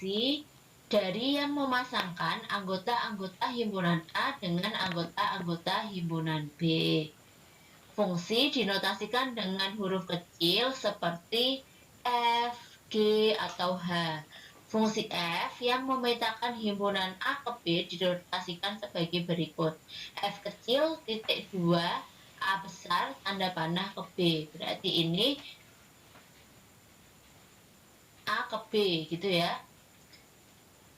fungsi dari yang memasangkan anggota-anggota himpunan A dengan anggota-anggota himpunan B. Fungsi dinotasikan dengan huruf kecil seperti F, G, atau H. Fungsi F yang memetakan himpunan A ke B dinotasikan sebagai berikut. F kecil, titik 2, A besar, tanda panah ke B. Berarti ini A ke B gitu ya.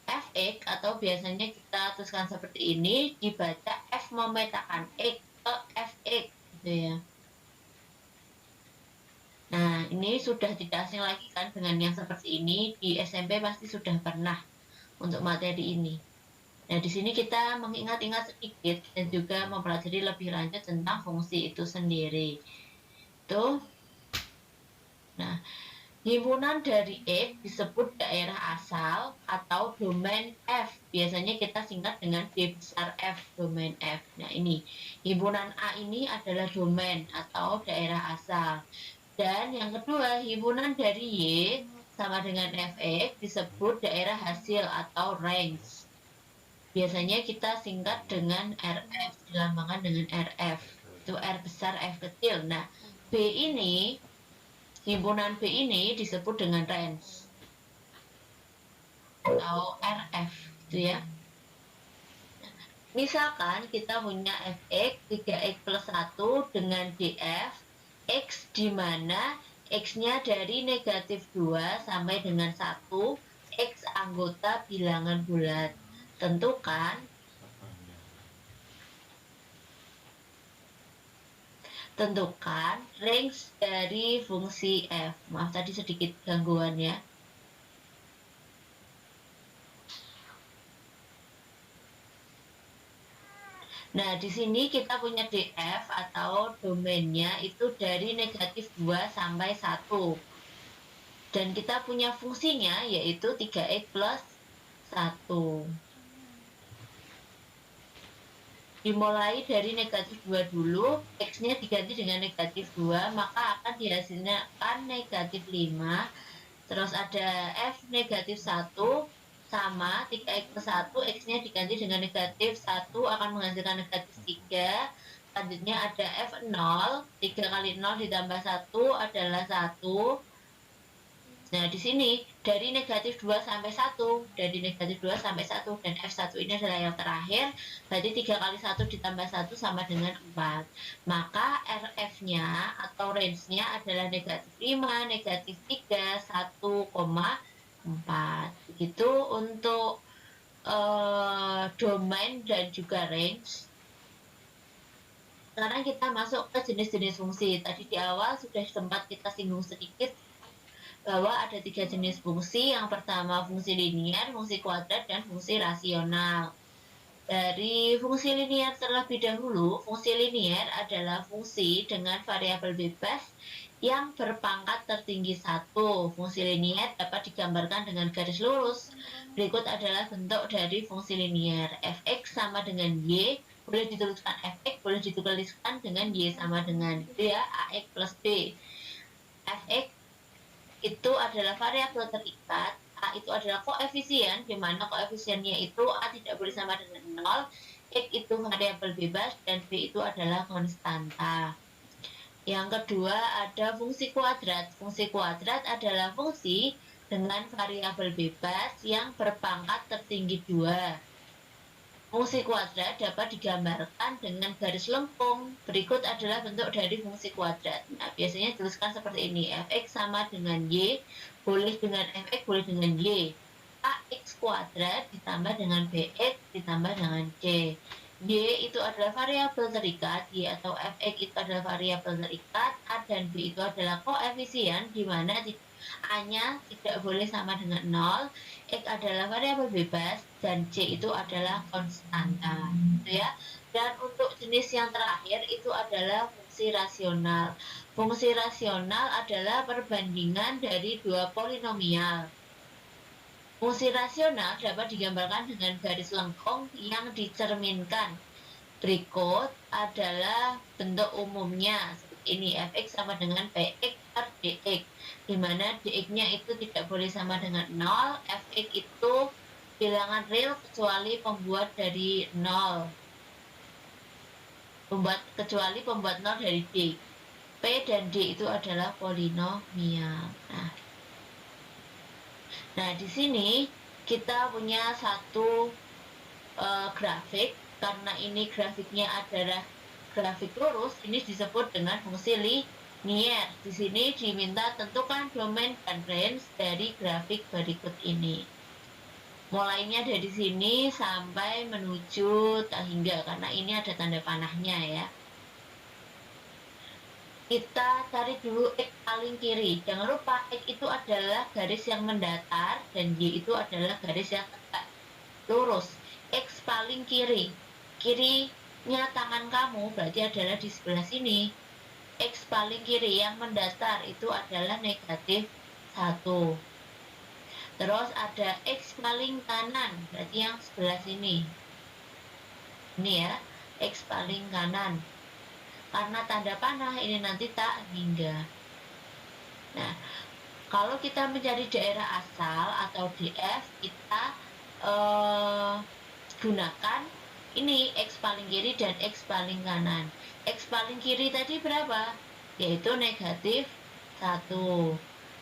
Fx atau biasanya kita tuliskan seperti ini, dibaca F memetakan X ke Fx gitu ya. Nah, ini sudah tidak asing lagi kan dengan yang seperti ini. Di SMP pasti sudah pernah untuk materi ini. Nah, di sini kita mengingat-ingat sedikit dan juga mempelajari lebih lanjut tentang fungsi itu sendiri. Tuh. Nah, himpunan dari X disebut daerah asal atau domain F. Biasanya kita singkat dengan D besar F, domain F. Nah, ini himpunan A ini adalah domain atau daerah asal. Dan yang kedua, himpunan dari Y sama dengan Fx disebut daerah hasil atau range. Biasanya kita singkat dengan RF, dilambangkan dengan RF. Itu R besar, F kecil. Nah, B ini, himpunan B ini disebut dengan range atau RF, gitu ya. Misalkan kita punya Fx 3x plus 1 dengan df X di mana X-nya dari negatif 2 sampai dengan 1, X anggota bilangan bulat. Tentukan range dari fungsi F. Maaf tadi sedikit gangguan ya. Nah, di sini kita punya df atau domainnya itu dari negatif 2 sampai 1. Dan kita punya fungsinya yaitu 3x plus 1. Dimulai dari negatif 2 dulu, X-nya diganti dengan negatif 2, maka akan dihasilkan negatif 5. Terus ada F negatif 1, sama 3x plus 1, X-nya diganti dengan negatif 1 akan menghasilkan negatif 3. Selanjutnya ada F0, 3 kali 0 ditambah 1 adalah 1. Nah, di sini dari negatif 2 sampai 1, dari negatif 2 sampai 1, dan F1 ini adalah yang terakhir, berarti 3 kali 1 ditambah 1 sama dengan 4. Maka RF-nya atau range-nya adalah negatif 5, negatif 3, 1,4. Begitu untuk domain dan juga range. Sekarang kita masuk ke jenis-jenis fungsi. Tadi di awal sudah sempat kita singgung sedikit bahwa ada 3 jenis fungsi. Yang pertama fungsi linier, fungsi kuadrat, dan fungsi rasional. Dari fungsi linier terlebih dahulu, fungsi linier adalah fungsi dengan variabel bebas yang berpangkat tertinggi 1. Fungsi linier dapat digambarkan dengan garis lurus. Berikut adalah bentuk dari fungsi linier. Fx sama dengan y, boleh dituliskan fx, boleh dituliskan dengan y sama dengan itu ya, ax plus b. Fx itu adalah variabel terikat, A itu adalah koefisien, di mana koefisiennya itu A tidak boleh sama dengan 0, X itu variabel bebas, dan B itu adalah konstanta. Yang kedua ada fungsi kuadrat. Fungsi kuadrat adalah fungsi dengan variabel bebas yang berpangkat tertinggi 2. Fungsi kuadrat dapat digambarkan dengan garis lengkung. Berikut adalah bentuk dari fungsi kuadrat. Nah, biasanya tuliskan seperti ini. Fx sama dengan y, boleh dengan fx, boleh dengan y. Ax kuadrat ditambah dengan bx ditambah dengan c. Y itu adalah variabel terikat, y atau fx itu adalah variabel terikat, a dan b itu adalah koefisien, di mana A-nya tidak boleh sama dengan 0, X adalah variabel bebas, dan C itu adalah konstanta, gitu ya. Dan untuk jenis yang terakhir itu adalah fungsi rasional. Fungsi rasional adalah perbandingan dari dua polinomial. Fungsi rasional dapat digambarkan dengan garis lengkung yang dicerminkan. Berikut adalah bentuk umumnya seperti ini. Fx sama dengan Px per dx, di mana dx-nya itu tidak boleh sama dengan 0, fx itu bilangan real kecuali pembuat dari 0. Kecuali pembuat 0 dari D. P dan D itu adalah polinomial. Nah, di sini kita punya satu grafik. Karena ini grafiknya adalah grafik lurus, ini disebut dengan fungsi linier. Di sini diminta tentukan domain dan range dari grafik berikut ini. Mulainya dari sini sampai menuju tak hingga, karena ini ada tanda panahnya ya. Kita cari dulu X paling kiri. Jangan lupa X itu adalah garis yang mendatar dan Y itu adalah garis yang tegak lurus. X paling kiri. Kirinya tangan kamu berarti adalah di sebelah sini. X paling kiri yang mendatar itu adalah negatif 1. Terus ada X paling kanan, berarti yang sebelah sini. Ini ya, X paling kanan. Karena tanda panah ini nanti tak hingga. Nah, kalau kita mencari daerah asal atau DF, kita gunakan ini X paling kiri dan X paling kanan. X paling kiri tadi berapa? Yaitu negatif 1.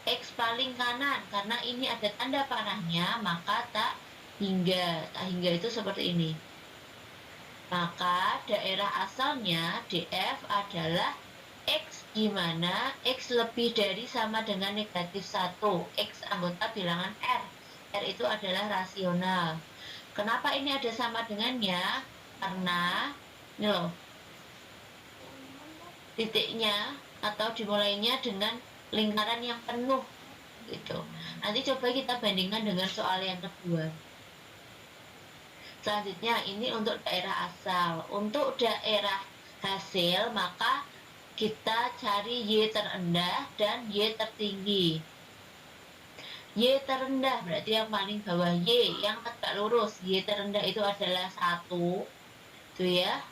X paling kanan, karena ini ada tanda panahnya, maka tak hingga. Tak hingga itu seperti ini. Maka daerah asalnya DF adalah X, di mana X lebih dari sama dengan negatif 1. X anggota bilangan R. R itu adalah rasional. Kenapa ini ada sama dengannya? Karena ini loh, titiknya atau dimulainya dengan lingkaran yang penuh gitu. Nanti coba kita bandingkan dengan soal yang kedua. Selanjutnya ini untuk daerah asal. Untuk daerah hasil maka kita cari Y terendah dan Y tertinggi. Y terendah berarti yang paling bawah, Y yang tegak lurus. Y terendah itu adalah 1. Tuh ya.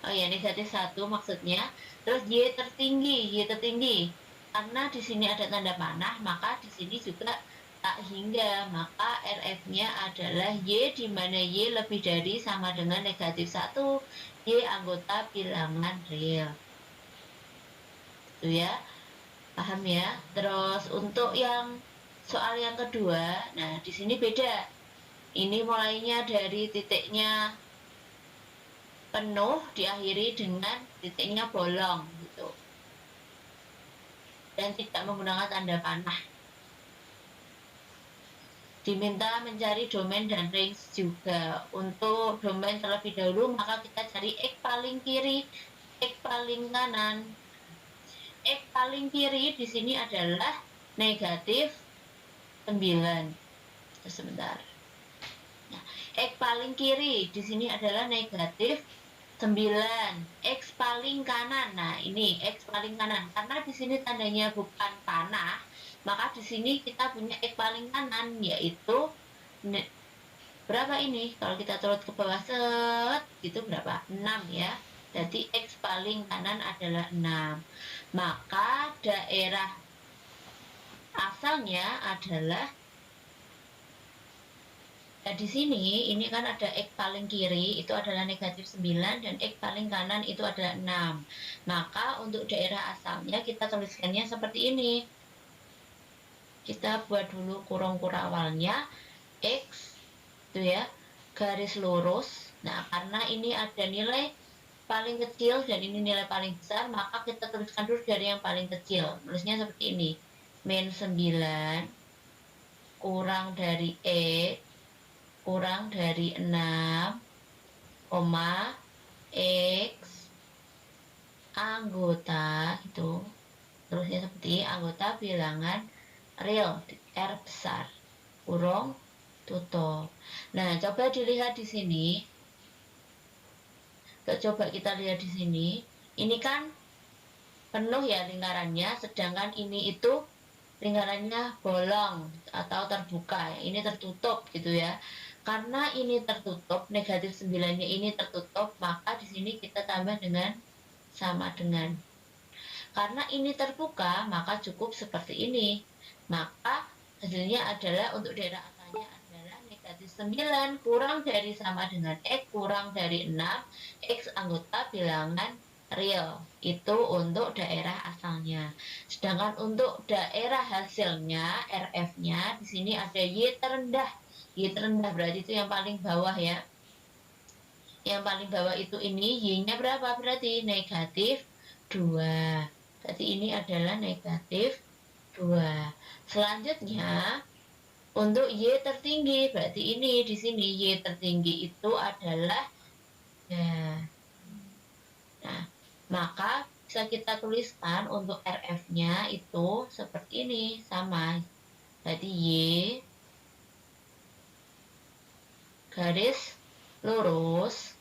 Oh ya, negatif 1 maksudnya. Terus Y tertinggi. Karena di sini ada tanda panah, maka di sini juga tak hingga. Maka RF-nya adalah Y, di mana Y lebih dari sama dengan negatif 1. Y anggota bilangan real. Tuh ya. Paham ya? Terus untuk yang soal yang kedua, nah di sini beda. Ini mulainya dari titiknya penuh diakhiri dengan titiknya bolong gitu. Dan tidak menggunakan tanda panah. Diminta mencari domain dan range juga. Untuk domain terlebih dahulu maka kita cari X paling kiri, X paling kanan. X paling kiri di sini adalah negatif 9. Sebentar. Nah, X paling kiri di sini adalah negatif 9. X paling kanan. Nah, ini X paling kanan. Karena di sini tandanya bukan panah, maka di sini kita punya X paling kanan yaitu berapa ini? Kalau kita turut ke bawah set gitu berapa? 6 ya. Jadi X paling kanan adalah 6. Maka daerah asalnya adalah di sini ini kan ada X paling kiri itu adalah negatif 9 dan X paling kanan itu adalah 6. Maka untuk daerah asalnya kita tuliskannya seperti ini. Kita buat dulu kurung-kurung awalnya X itu ya, garis lurus. Nah, karena ini ada nilai paling kecil dan ini nilai paling besar, maka kita tuliskan dulu dari yang paling kecil. Tulisnya seperti ini. Min 9 kurang dari X kurang dari 6, X anggota gitu. Terusnya seperti anggota bilangan real R besar kurung tutup. Nah, coba dilihat di sini. Coba kita lihat di sini. Ini kan penuh ya lingkarannya, sedangkan ini itu lingkarannya bolong atau terbuka. Ini tertutup gitu ya. Karena ini tertutup, negatif 9-nya ini tertutup, maka di sini kita tambah dengan sama dengan. Karena ini terbuka, maka cukup seperti ini. Maka hasilnya adalah untuk daerah asalnya adalah negatif 9 kurang dari sama dengan X kurang dari 6, X anggota bilangan real. Itu untuk daerah asalnya. Sedangkan untuk daerah hasilnya, RF-nya, di sini ada Y terendah. Y terendah berarti itu yang paling bawah ya. Yang paling bawah itu ini, Y-nya berapa? Berarti negatif 2. Berarti ini adalah negatif 2. Selanjutnya, untuk Y tertinggi, berarti ini di sini Y tertinggi itu adalah ya. Nah, maka bisa kita tuliskan untuk RF-nya itu seperti ini, sama. Berarti Y garis lurus.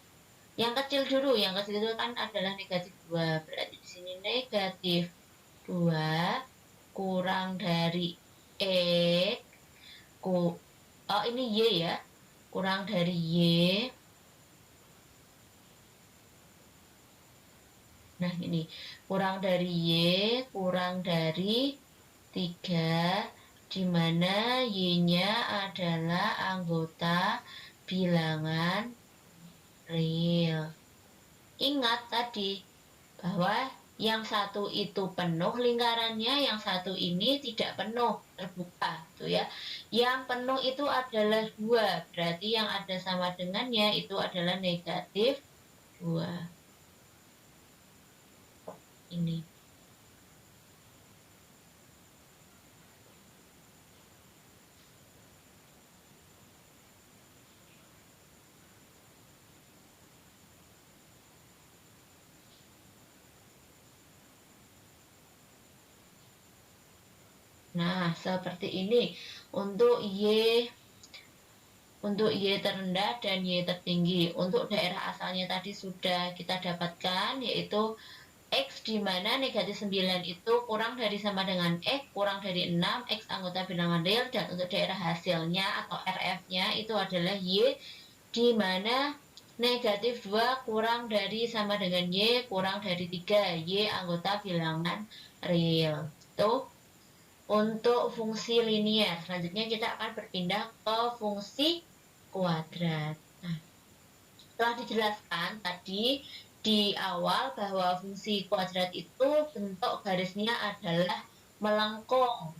Yang kecil dulu, yang kecil itu kan adalah negatif 2. Berarti di sini negatif 2 kurang dari X oh ini Y ya, kurang dari Y. Nah ini kurang dari Y kurang dari 3, dimana Y-nya adalah anggota bilangan real. Ingat tadi bahwa yang satu itu penuh lingkarannya, yang satu ini tidak penuh, terbuka tuh ya. Yang penuh itu adalah 2, berarti yang ada sama dengannya itu adalah negatif 2. Ini. Nah, seperti ini untuk Y terendah dan Y tertinggi. Untuk daerah asalnya tadi sudah kita dapatkan, yaitu X di mana negatif 9 itu kurang dari sama dengan X, kurang dari 6, X anggota bilangan real, dan untuk daerah hasilnya atau RF-nya itu adalah Y di mana negatif 2 kurang dari sama dengan Y, kurang dari 3, Y anggota bilangan real. Tuh. Untuk fungsi linier, selanjutnya kita akan berpindah ke fungsi kuadrat. Nah, telah dijelaskan tadi di awal bahwa fungsi kuadrat itu bentuk garisnya adalah melengkung.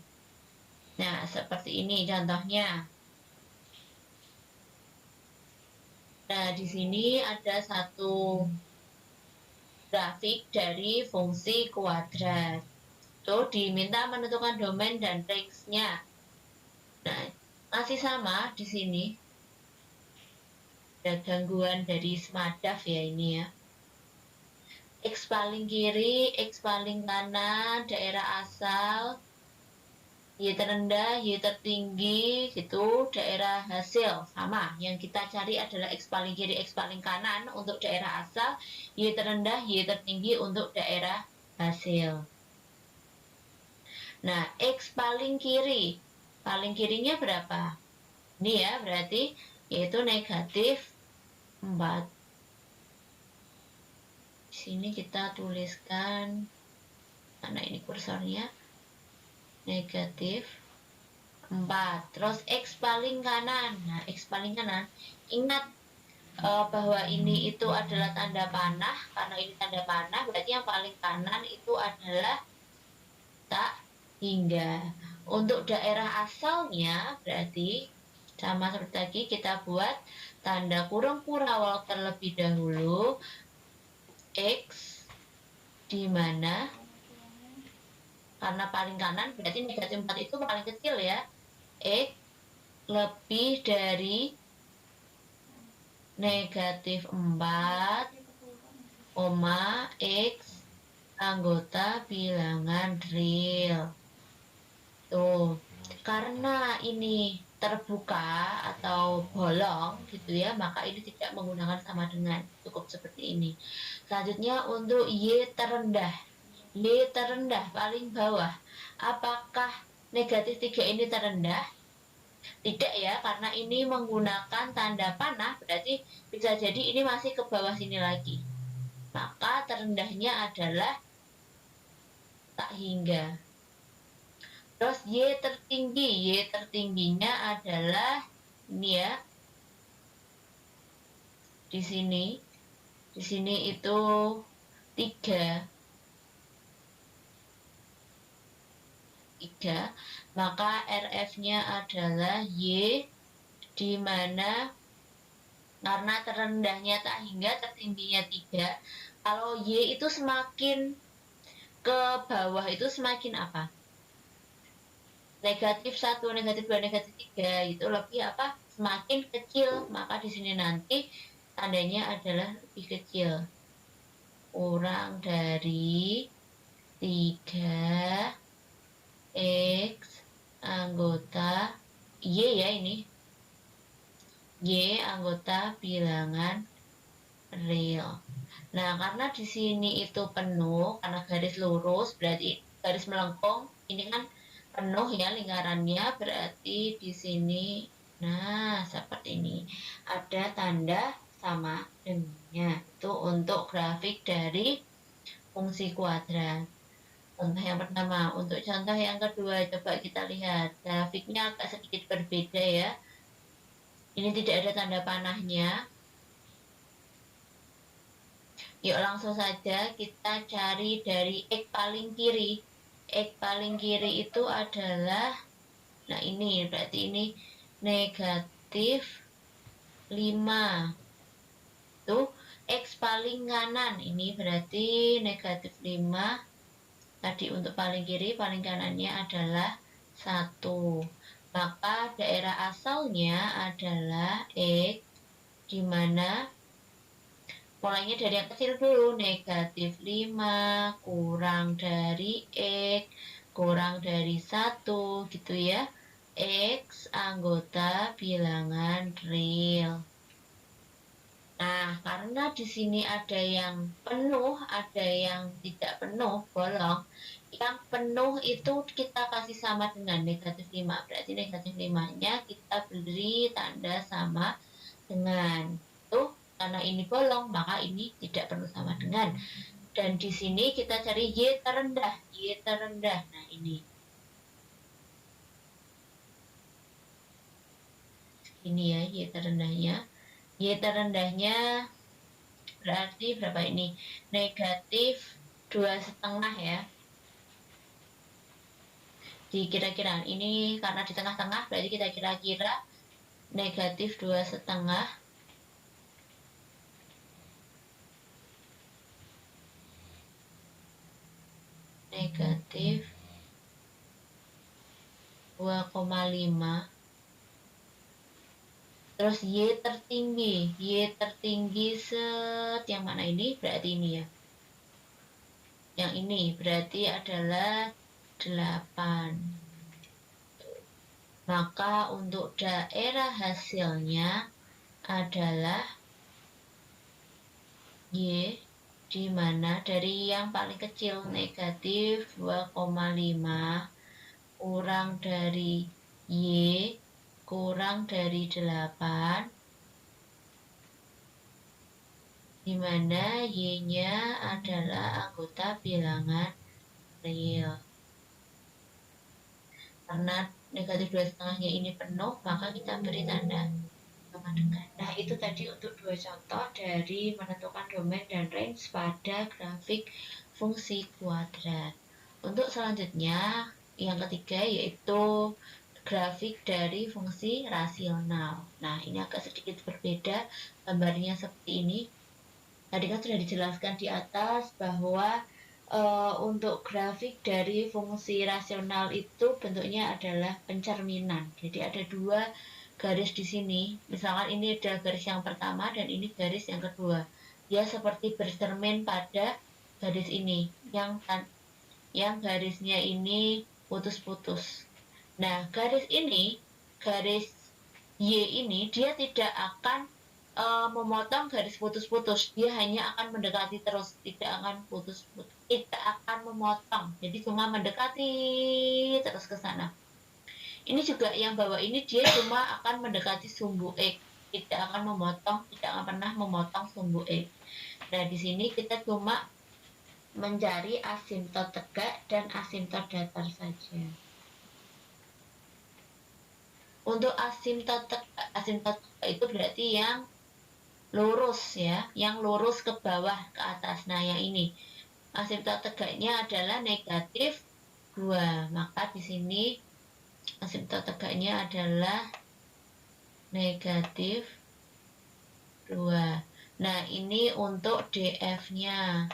Nah, seperti ini contohnya. Nah, di sini ada satu grafik dari fungsi kuadrat. Diminta menentukan domain dan range-nya. Nah, masih sama di sini. Ada gangguan dari SMADAF ya ini ya. X paling kiri, X paling kanan, daerah asal, Y terendah, Y tertinggi, gitu, daerah hasil sama. Yang kita cari adalah X paling kiri, X paling kanan untuk daerah asal, Y terendah, Y tertinggi untuk daerah hasil. Nah, X paling kiri. Paling kirinya berapa? Ini ya, berarti yaitu negatif 4. Di sini kita tuliskan, mana ini kursornya? Negatif 4. Terus X paling kanan. Nah, X paling kanan. Ingat bahwa ini itu adalah tanda panah. Karena ini tanda panah, berarti yang paling kanan itu adalah tak hingga. Untuk daerah asalnya berarti sama seperti tadi kita buat tanda kurung kurawal terlebih dahulu. X di mana karena paling kanan berarti negatif 4 itu paling kecil ya. X lebih dari negatif 4, X anggota bilangan real. Tuh, karena ini terbuka atau bolong gitu ya, maka ini tidak menggunakan sama dengan, cukup seperti ini. Selanjutnya untuk Y terendah. Y terendah paling bawah. Apakah negatif 3 ini terendah? Tidak ya, karena ini menggunakan tanda panah, berarti bisa jadi ini masih ke bawah sini lagi. Maka terendahnya adalah tak hingga. Terus Y tertinggi, Y tertingginya adalah ini ya, di sini itu 3, maka RF-nya adalah Y, di mana karena terendahnya tak hingga, tertingginya 3. Kalau Y itu semakin ke bawah itu semakin apa? Negatif 1, negatif 2, negatif 3 itu lebih apa? Semakin kecil. Maka di sini nanti tandanya adalah lebih kecil. Kurang dari 3 X anggota Y ya ini. Y anggota bilangan real. Nah, karena di sini itu penuh, karena garis lurus berarti garis melengkung, ini kan penuh ya lingkarannya, berarti di sini, nah seperti ini, ada tanda sama dengannya. Itu untuk grafik dari fungsi kuadrat. Contoh yang pertama. Untuk contoh yang kedua, coba kita lihat grafiknya agak sedikit berbeda ya. Ini tidak ada tanda panahnya. Yuk langsung saja kita cari dari X paling kiri. X paling kiri itu adalah, nah ini berarti ini negatif 5. Tuh, X paling kanan ini berarti negatif 5. Tadi untuk paling kiri, paling kanannya adalah 1. Maka daerah asalnya adalah X, di mana mulainya dari yang kecil dulu, negatif 5 kurang dari X kurang dari 1 gitu ya. X anggota bilangan real. Nah, karena di sini ada yang penuh, ada yang tidak penuh, bolong. Yang penuh itu kita kasih sama dengan negatif 5. Berarti negatif 5-nya kita beri tanda sama dengan. Tuh, karena ini bolong, maka ini tidak penuh sama dengan. Dan di sini kita cari Y terendah. Y terendah. Nah, ini. Ini ya, Y terendahnya. Y terendahnya berarti berapa ini? Negatif 2,5 ya. Di kira-kira ini karena di tengah-tengah berarti kita kira-kira negatif 2,5. Negatif 2,5. Terus Y tertinggi set yang mana ini? Berarti ini ya. Yang ini berarti adalah 8. Maka untuk daerah hasilnya adalah Y, di mana dari yang paling kecil negatif 2,5 kurang dari Y kurang dari 8, di mana Y-nya adalah anggota bilangan real. Karena negatif 2,5-nya ini penuh, maka kita beri tanda sama dengan. Nah, itu tadi untuk 2 contoh dari menentukan domain dan range pada grafik fungsi kuadrat. Untuk selanjutnya, yang ketiga yaitu grafik dari fungsi rasional. Nah, ini agak sedikit berbeda, gambarnya seperti ini. Tadi kan sudah dijelaskan di atas bahwa untuk grafik dari fungsi rasional itu bentuknya adalah pencerminan. Jadi ada 2 garis di sini. Misalkan ini ada garis yang pertama dan ini garis yang kedua. Dia seperti bercermin pada garis ini. Yang garisnya ini putus-putus. Nah, garis ini, garis Y ini dia tidak akan memotong garis putus-putus, dia hanya akan mendekati terus, tidak akan putus-putus, tidak akan memotong, jadi cuma mendekati terus ke sana. Ini juga yang bawah ini dia cuma akan mendekati sumbu X, tidak akan memotong, tidak akan pernah memotong sumbu X. Nah, di sini kita cuma mencari asimtot tegak dan asimtot datar saja. Untuk asimtot tegak itu berarti yang lurus ya, yang lurus ke bawah ke atas. Nah, yang ini asimtot tegaknya adalah negatif 2. Maka di sini asimtot tegaknya adalah negatif 2. Nah, ini untuk DF-nya.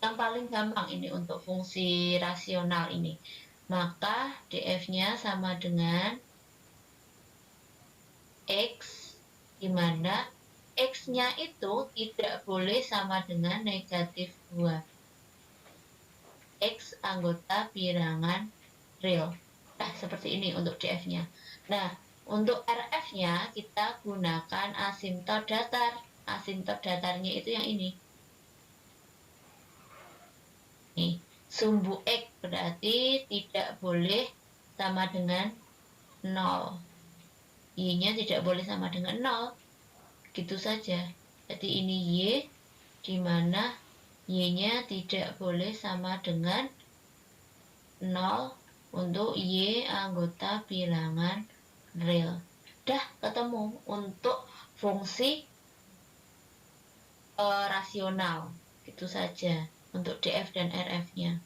Yang paling gampang ini untuk fungsi rasional ini. Maka DF-nya sama dengan X, di mana X-nya itu tidak boleh sama dengan negatif 2. X anggota bilangan real. Nah, seperti ini untuk DF-nya. Nah, untuk RF-nya kita gunakan asimtot datar. Asimtot datarnya itu yang ini. Nih, sumbu X berarti tidak boleh sama dengan 0. Y-nya tidak boleh sama dengan 0. Gitu saja. Jadi ini Y, di mana Y-nya tidak boleh sama dengan 0 untuk Y anggota bilangan real. Dah ketemu untuk fungsi rasional. Gitu saja untuk DF dan RF-nya.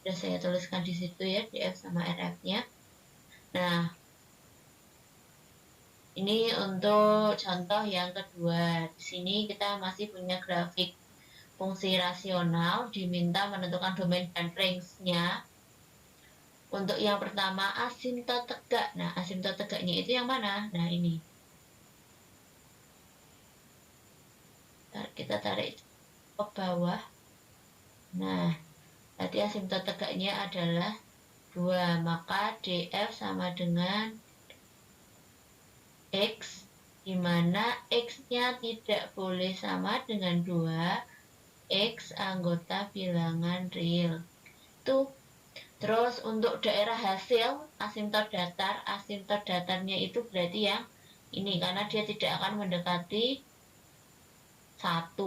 Sudah saya tuliskan di situ ya, DF sama RF-nya. Nah, ini untuk contoh yang kedua. Di sini kita masih punya grafik fungsi rasional, diminta menentukan domain dan range-nya. Untuk yang pertama, asimtot tegak. Nah, asimtot tegaknya itu yang mana? Nah, ini. Kita tarik ke bawah. Nah, berarti asimtot tegaknya adalah 2. Maka DF sama dengan X, di mana X-nya tidak boleh sama dengan 2. X anggota bilangan real. Tuh. Terus untuk daerah hasil asimtot datarnya itu berarti yang ini, karena dia tidak akan mendekati 1.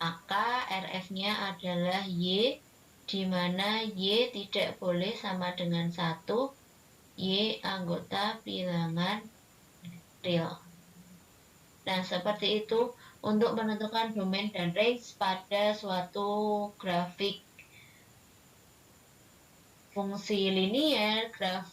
Maka RF-nya adalah Y, di mana Y tidak boleh sama dengan 1. Y anggota bilangan real. Nah, seperti itu untuk menentukan domain dan range pada suatu grafik fungsi linier, grafik